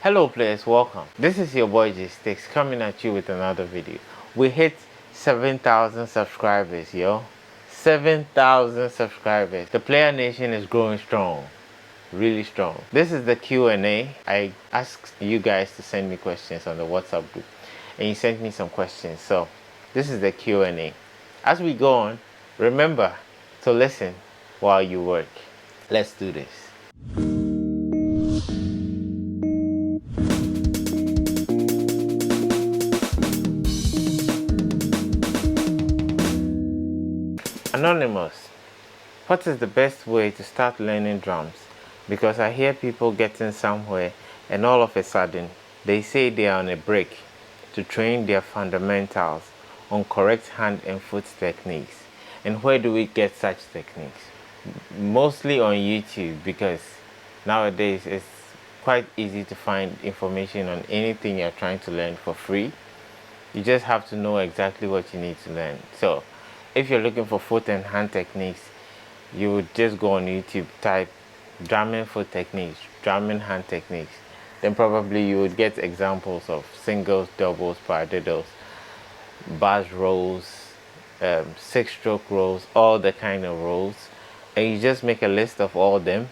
Hello players, welcome. This is your boy Jaystiqs coming at you with another video. We hit 7,000 subscribers, yo. 7,000 subscribers. The player nation is growing strong. Really strong. This is the Q&A. I asked you guys to send me questions on the WhatsApp group, and you sent me some questions. So this is the Q&A. As we go on, remember to listen while you work. Let's do this. Anonymous, what is the best way to start learning drums? Because I hear people getting somewhere and all of a sudden they say they are on a break to train their fundamentals on correct hand and foot techniques. And where do we get such techniques? Mostly on YouTube, because nowadays it's quite easy to find information on anything you're trying to learn for free. You just have to know exactly what you need to learn. So if you're looking for foot and hand techniques, you would just go on YouTube, type drumming foot techniques, drumming hand techniques. Then probably you would get examples of singles, doubles, paradiddles, bass rolls, 6-stroke rolls, all the kind of rolls. And you just make a list of all them,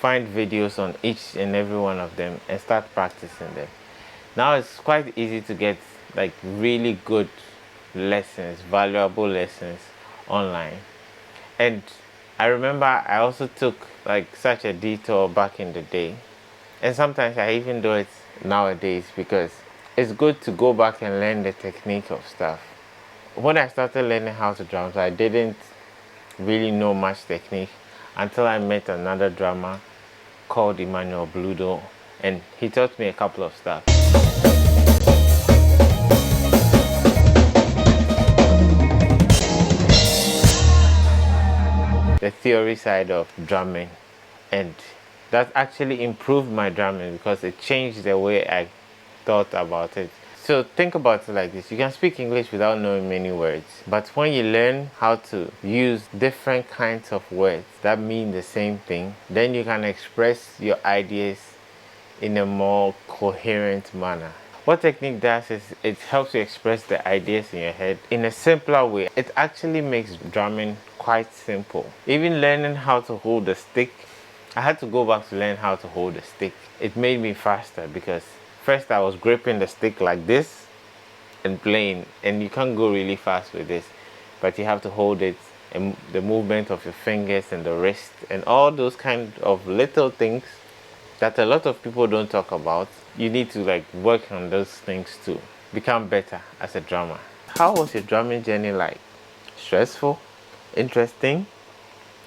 find videos on each and every one of them, and start practicing them. Now it's quite easy to get like really good lessons, valuable lessons online. And I remember I also took like such a detour back in the day, and sometimes I even do it nowadays, because it's good to go back and learn the technique of stuff. When I started learning how to drum, I didn't really know much technique until I met another drummer called Emmanuel Bludo, and he taught me a couple of stuff. The theory side of drumming, and that actually improved my drumming because it changed the way I thought about it. So think about it like this: you can speak English without knowing many words, but when you learn how to use different kinds of words that mean the same thing, then you can express your ideas in a more coherent manner. What technique does is it helps you express the ideas in your head in a simpler way. It actually makes drumming quite simple. Even learning how to hold the stick, I had to go back to learn how to hold the stick. It made me faster, because first I was gripping the stick like this and playing, and you can't go really fast with this, but you have to hold it, and the movement of your fingers and the wrist and all those kind of little things that a lot of people don't talk about. You need to like work on those things to become better as a drummer. How was your drumming journey like? Stressful? Interesting?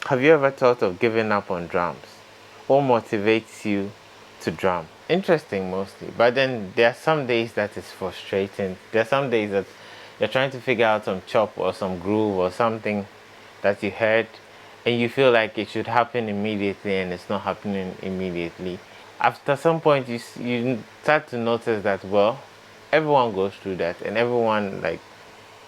Have you ever thought of giving up on drums? What motivates you to drum? Interesting mostly, but then there are some days that is frustrating. There are some days that you're trying to figure out some chop or some groove or something that you heard, and you feel like it should happen immediately, and it's not happening immediately. After some point, you start to notice that, well, everyone goes through that, and everyone like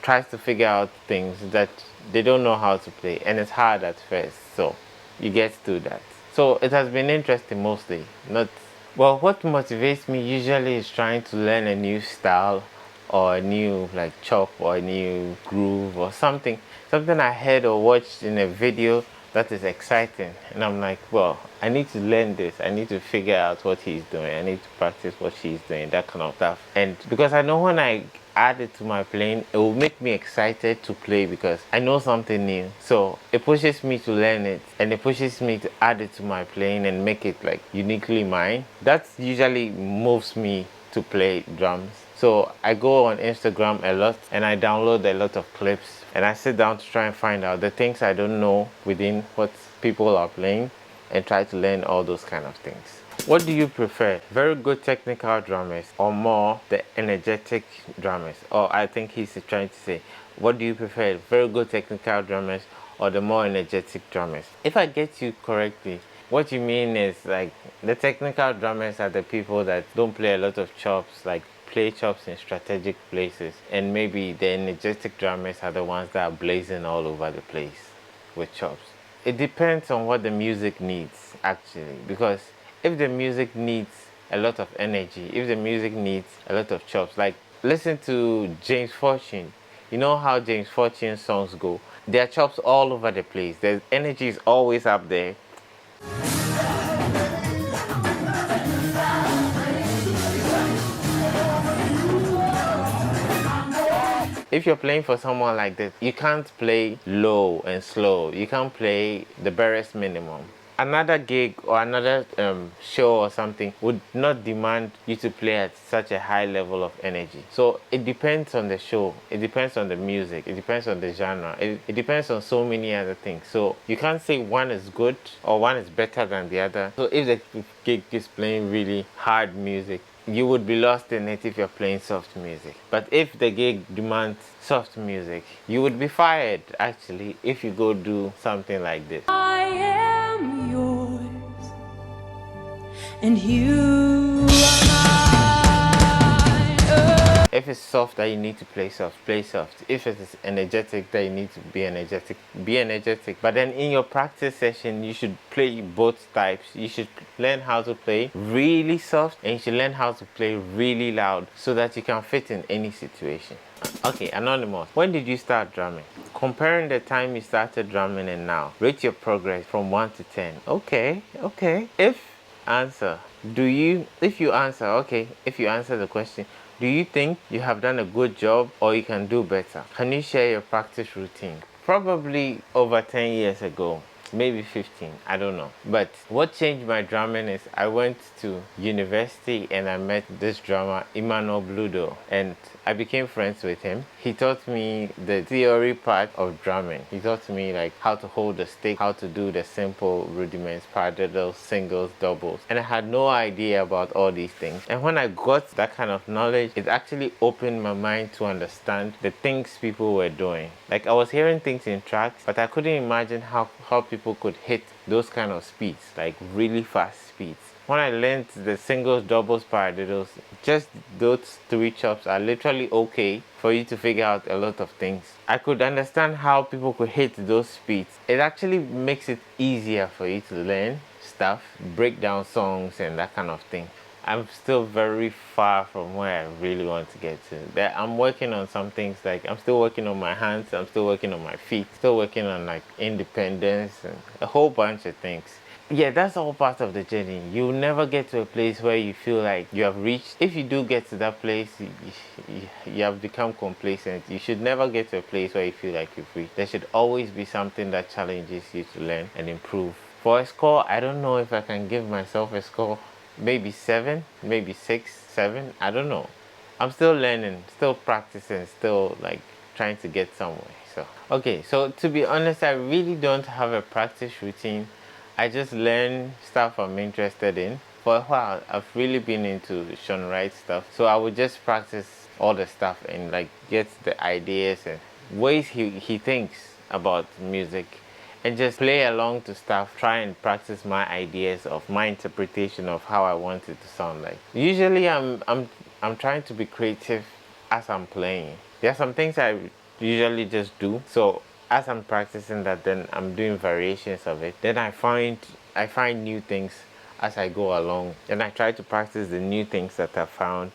tries to figure out things that they don't know how to play, and it's hard at first, so you get through that. So it has been interesting mostly. Not well, what motivates me usually is trying to learn a new style, or a new like chop, or a new groove, or something I heard or watched in a video that is exciting, and I'm like, well, I need to learn this, I need to figure out what he's doing, I need to practice what she's doing, that kind of stuff. And because I know when I add it to my playing, it will make me excited to play, because I know something new, so it pushes me to learn it, and it pushes me to add it to my playing and make it like uniquely mine. That usually moves me to play drums. So I go on Instagram a lot, and I download a lot of clips, and I sit down to try and find out the things I don't know within what people are playing, and try to learn all those kind of things. What do you prefer? Very good technical drummers, or more the energetic drummers? Or I think he's trying to say, what do you prefer? Very good technical drummers or the more energetic drummers? If I get you correctly, what you mean is like the technical drummers are the people that don't play a lot of chops, like play chops in strategic places, and maybe the energetic drummers are the ones that are blazing all over the place with chops. It depends on what the music needs actually, because if the music needs a lot of energy, if the music needs a lot of chops, like listen to James Fortune. You know how James Fortune songs go? There are chops all over the place. The energy is always up there. If you're playing for someone like this, you can't play low and slow. You can't play the barest minimum. Another gig or another show or something would not demand you to play at such a high level of energy. So it depends on the show, it depends on the music, it depends on the genre, it depends on so many other things. So you can't say one is good or one is better than the other. So if the gig is playing really hard music, you would be lost in it if you're playing soft music. But if the gig demands soft music, you would be fired actually if you go do something like this. I am yours, and you are mine. If it's soft that you need to play soft, play soft. If it is energetic that you need to be energetic, be energetic. But then in your practice session, you should play both types. You should learn how to play really soft and you should learn how to play really loud so that you can fit in any situation. Okay, Anonymous, when did you start drumming? Comparing the time you started drumming and now, rate your progress from 1 to 10. Okay. If you answer the question, do you think you have done a good job or you can do better? Can you share your practice routine? Probably over 10 years ago, maybe 15, I don't know. But what changed my drumming is I went to university and I met this drummer, Emmanuel Bludo, and I became friends with him. He taught me the theory part of drumming. He taught me like how to hold the stick, how to do the simple rudiments, paradiddles, singles, doubles. And I had no idea about all these things. And when I got that kind of knowledge, it actually opened my mind to understand the things people were doing. Like I was hearing things in tracks, but I couldn't imagine how people could hit those kind of speeds, like really fast speeds. When I learned the singles, doubles, paradiddles, just those 3 chops are literally okay for you to figure out a lot of things. I could understand how people could hit those speeds. It actually makes it easier for you to learn stuff, break down songs and that kind of thing. I'm still very far from where I really want to get to. I'm working on some things, like I'm still working on my hands, I'm still working on my feet, still working on like independence and a whole bunch of things. Yeah, that's all part of the journey. You'll never get to a place where you feel like you have reached. If you do get to that place, you have become complacent. You should never get to a place where you feel like you've reached. There should always be something that challenges you to learn and improve. For a score, I don't know if I can give myself a score. Maybe 7, maybe 6, 7, I don't know. I'm still learning, still practicing, still like trying to get somewhere. So to be honest, I really don't have a practice routine. I just learn stuff I'm interested in. For a while, I've really been into Sean Wright stuff. So I would just practice all the stuff and like get the ideas and ways he thinks about music and just play along to stuff, try and practice my ideas of my interpretation of how I want it to sound like. Usually I'm trying to be creative as I'm playing. There are some things I usually just do. So as I'm practicing that, then I'm doing variations of it. Then I find new things as I go along. And I try to practice the new things that I found,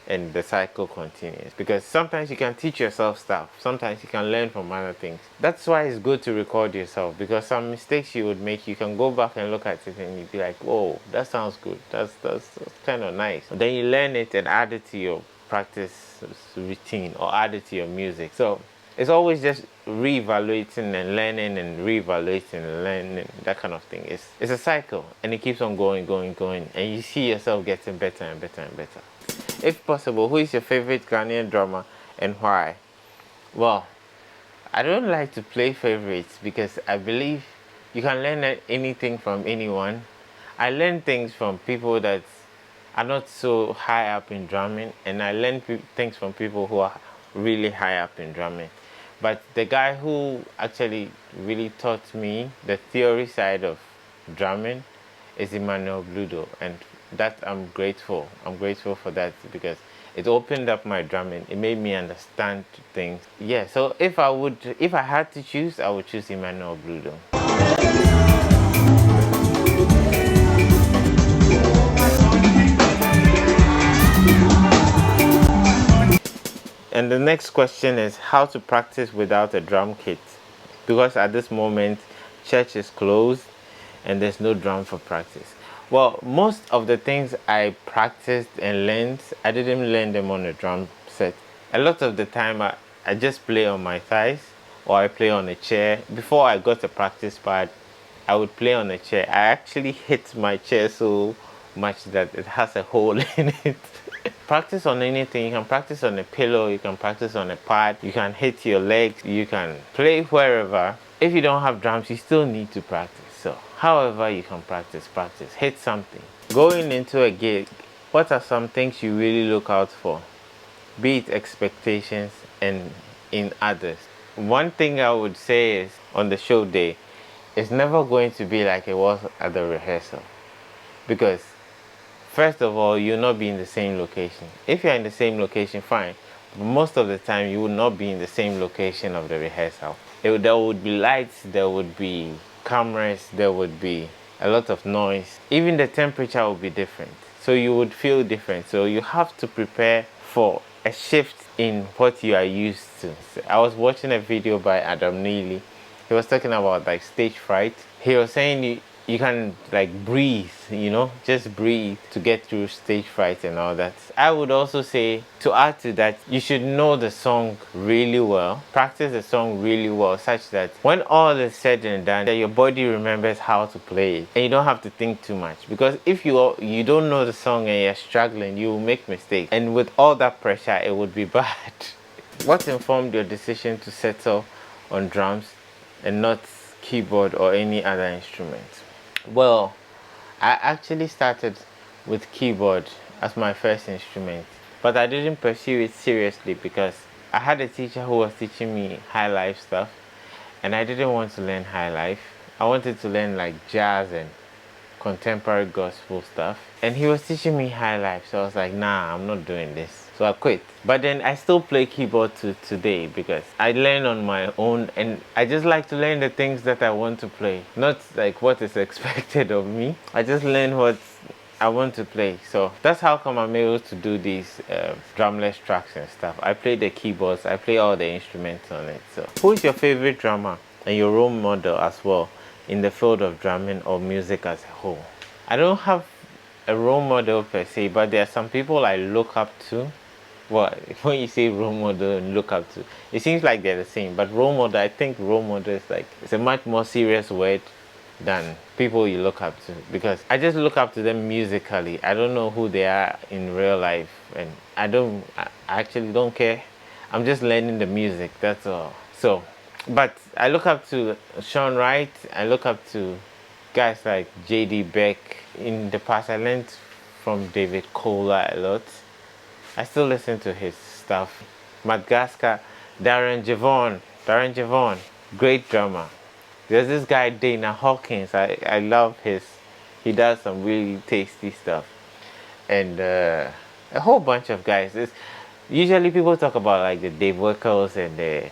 and the cycle continues. Because sometimes you can teach yourself stuff. Sometimes you can learn from other things. That's why it's good to record yourself, because some mistakes you would make, you can go back and look at it and you'd be like, whoa, that sounds good. That's kind of nice. And then you learn it and add it to your practice routine or add it to your music. So it's always just reevaluating and learning and reevaluating and learning, that kind of thing. It's a cycle and it keeps on going, and you see yourself getting better and better and better. If possible, who is your favorite Ghanaian drummer and why? Well, I don't like to play favorites because I believe you can learn anything from anyone. I learn things from people that are not so high up in drumming, and I learn things from people who are really high up in drumming. But the guy who actually really taught me the theory side of drumming is Emmanuel Bludo, and that I'm grateful. I'm grateful for that because it opened up my drumming. It made me understand things. Yeah, so if I had to choose, I would choose Emmanuel Bludo. And the next question is how to practice without a drum kit, because at this moment church is closed and there's no drum for practice. Well, most of the things I practiced and learned, I didn't learn them on a drum set. A lot of the time I just play on my thighs or I play on a chair. Before I got a practice pad, I would play on a chair. I actually hit my chair so much that it has a hole in it. Practice on anything. You can practice on a pillow, you can practice on a pad, you can hit your legs, you can play wherever. If you don't have drums, you still need to practice. So however you can practice, hit something. Going into a gig, what are some things you really look out for, be it expectations and in others? One thing I would say is on the show day, it's never going to be like it was at the rehearsal, because first of all, you'll not be in the same location. If you're in the same location, fine. But most of the time, you will not be in the same location of the rehearsal. There would be lights, there would be cameras, there would be a lot of noise. Even the temperature will be different. So you would feel different. So you have to prepare for a shift in what you are used to. So I was watching a video by Adam Neely. He was talking about like stage fright. He was saying you can like breathe, just breathe to get through stage fright and all that. I would also say, to add to that, you should know the song really well, practice the song really well, such that when all is said and done, that your body remembers how to play it and you don't have to think too much. Because if you don't know the song and you're struggling, you will make mistakes, and with all that pressure, it would be bad. What informed your decision to settle on drums and not keyboard or any other instrument? Well, I actually started with keyboard as my first instrument, but I didn't pursue it seriously because I had a teacher who was teaching me high life stuff, and I didn't want to learn high life. I wanted to learn like jazz and contemporary gospel stuff, and he was teaching me high life, so I was like, nah, I'm not doing this. So I quit. But then I still play keyboard to today because I learn on my own, and I just like to learn the things that I want to play, not like what is expected of me. I just learn what I want to play. So that's how come I'm able to do these drumless tracks and stuff. I play the keyboards, I play all the instruments on it. So who is your favorite drummer and your role model as well in the field of drumming or music as a whole? I don't have a role model per se, but there are some people I look up to. Well, when you say role model and look up to, it seems like they're the same. But role model, I think role model is like, it's a much more serious word than people you look up to, because I just look up to them musically. I don't know who they are in real life, and I actually don't care. I'm just learning the music, that's all. So, but I look up to Sean Wright. I look up to guys like J.D. Beck. In the past, I learned from David Kohler a lot. I still listen to his stuff. Madagascar, Darren Javon, great drummer. There's this guy Dana Hawkins. I love he does some really tasty stuff. And a whole bunch of guys. Usually people talk about like the Dave Wickles and the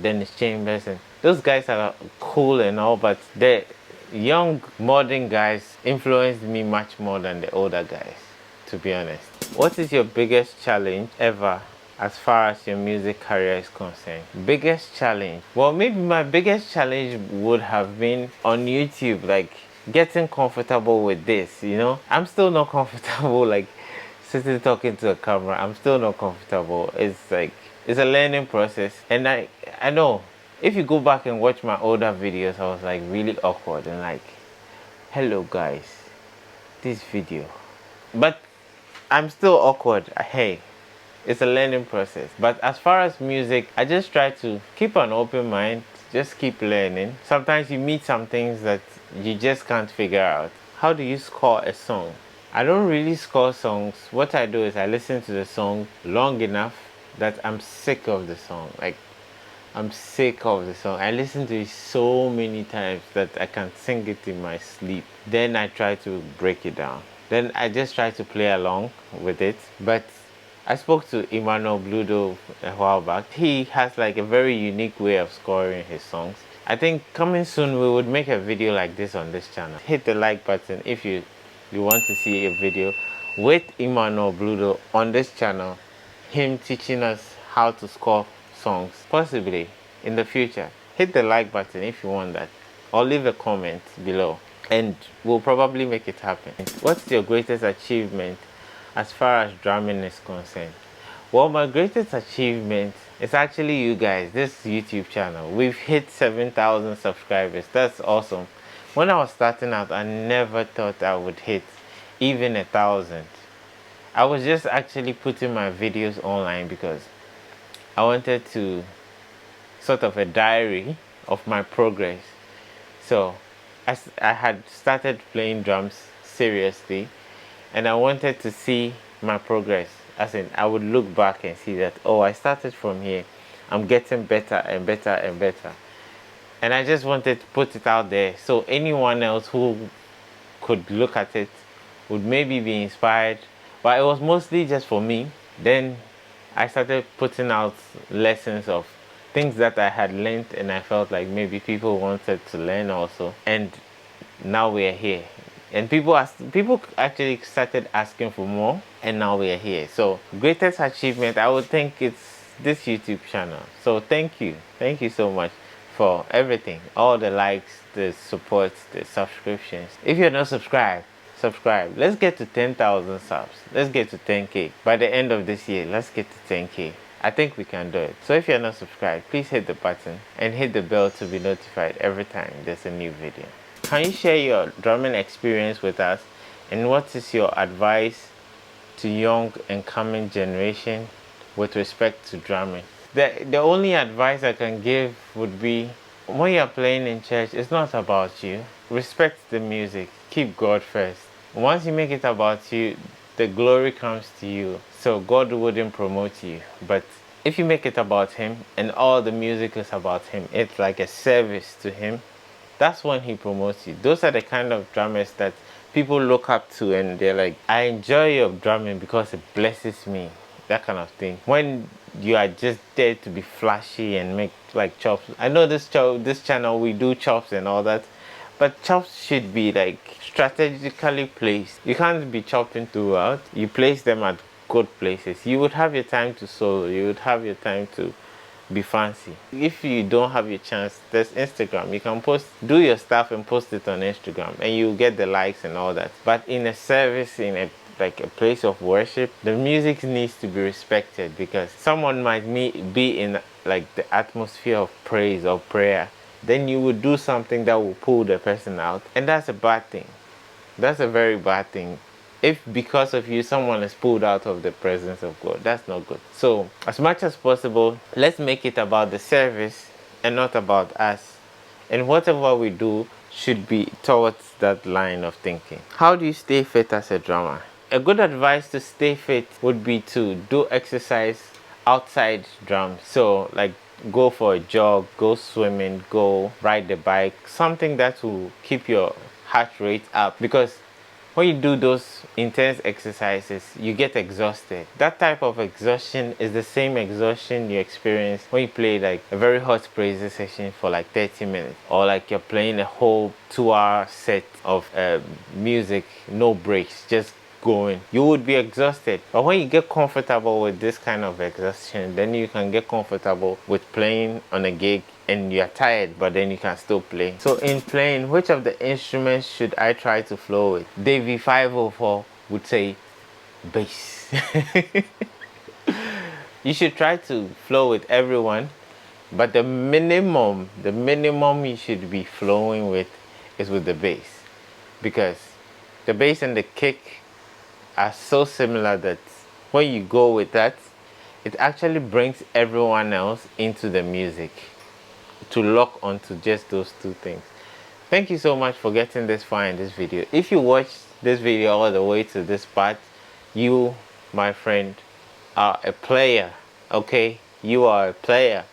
Dennis Chambers, and those guys are cool and all, but the young modern guys influenced me much more than the older guys, to be honest. What is your biggest challenge ever as far as your music career is concerned? Biggest challenge? Well, maybe my biggest challenge would have been on YouTube, like getting comfortable with this, I'm still not comfortable, like sitting talking to a camera. I'm still not comfortable. It's a learning process, and I know if you go back and watch my older videos, I was like really awkward and like, hello guys, this video. But I'm still awkward. Hey, it's a learning process. But as far as music, I just try to keep an open mind, just keep learning. Sometimes you meet some things that you just can't figure out. How do you score a song? I don't really score songs. What I do is I listen to the song long enough that I'm sick of the song. Like, I'm sick of the song. I listen to it so many times that I can sing it in my sleep. Then I try to break it down. Then I just try to play along with it. But I spoke to Emmanuel Bludo a while back. He has like a very unique way of scoring his songs. I think coming soon we would make a video like this on this channel. Hit the like button if you want to see a video with Emmanuel Bludo on this channel. Him teaching us how to score songs, possibly in the future. Hit the like button if you want that, or leave a comment below, and we'll probably make it happen. What's your greatest achievement as far as drumming is concerned? Well, my greatest achievement is actually you guys, this YouTube channel. We've hit 7,000 subscribers. That's awesome. When I was starting out, I never thought I would hit even 1,000. I was just actually putting my videos online because I wanted to sort of a diary of my progress. So I had started playing drums seriously, and I wanted to see my progress. As in, I would look back and see that, oh, I started from here. I'm getting better and better and better. And I just wanted to put it out there so anyone else who could look at it would maybe be inspired. But it was mostly just for me. Then I started putting out lessons of things that I had learned, and I felt like maybe people wanted to learn also. And now we're here. And people actually started asking for more, and now we're here. So greatest achievement, I would think it's this YouTube channel. So thank you so much for everything, all the likes, the support, the subscriptions. If you're not subscribed, subscribe. Let's get to 10,000 subs. Let's get to 10k by the end of this year. Let's get to 10k. I think we can do it. So if you're not subscribed, please hit the button and hit the bell to be notified every time there's a new video. Can you share your drumming experience with us, and what is your advice to young and coming generation with respect to drumming? The only advice I can give would be, when you're playing in church, it's not about you. Respect the music. Keep God first. Once you make it about you, the glory comes to you. So God wouldn't promote you. But if you make it about Him and all the music is about Him, it's like a service to Him, that's when He promotes you. Those are the kind of drummers that people look up to, and they're like, I enjoy your drumming because it blesses me. That kind of thing. When you are just there to be flashy and make like chops. I know this channel, we do chops and all that, but chops should be like strategically placed. You can't be chopping throughout. You place them at good places. You would have your time to solo. You would have your time to be fancy. If you don't have your chance, there's Instagram. You can do your stuff and post it on Instagram, and you get the likes and all that. But in a service, in a place of worship, the music needs to be respected, because someone might be in like the atmosphere of praise or prayer. Then you would do something that will pull the person out, and that's a bad thing. That's a very bad thing. If because of you someone is pulled out of the presence of God, that's not good. So as much as possible, let's make it about the service and not about us. And whatever we do should be towards that line of thinking. How do you stay fit as a drummer? A good advice to stay fit would be to do exercise outside drums. So like go for a jog, go swimming, go ride the bike, something that will keep your heart rate up, because when you do those intense exercises, you get exhausted. That type of exhaustion is the same exhaustion you experience when you play like a very hot praise session for like 30 minutes, or like you're playing a whole 2-hour set of music, no breaks, just going. You would be exhausted. But when you get comfortable with this kind of exhaustion, then you can get comfortable with playing on a gig, and you're tired, but then you can still play. So in playing, which of the instruments should I try to flow with? Davey 504 would say bass. You should try to flow with everyone, but the minimum you should be flowing with is with the bass, because the bass and the kick are so similar that when you go with that, it actually brings everyone else into the music to lock onto just those two things. Thank you so much for getting this far in this video. If you watched this video all the way to this part, you, my friend, are a player. Okay, you are a player,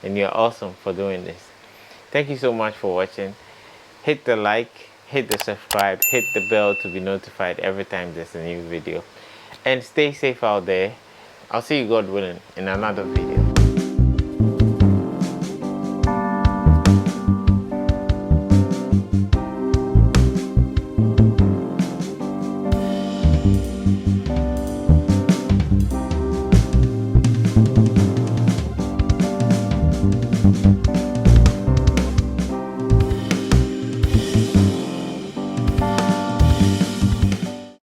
and you're awesome for doing this. Thank you so much for watching. Hit the like, hit the subscribe, hit the bell to be notified every time there's a new video, and stay safe out there. I'll see you, God willing, in another video.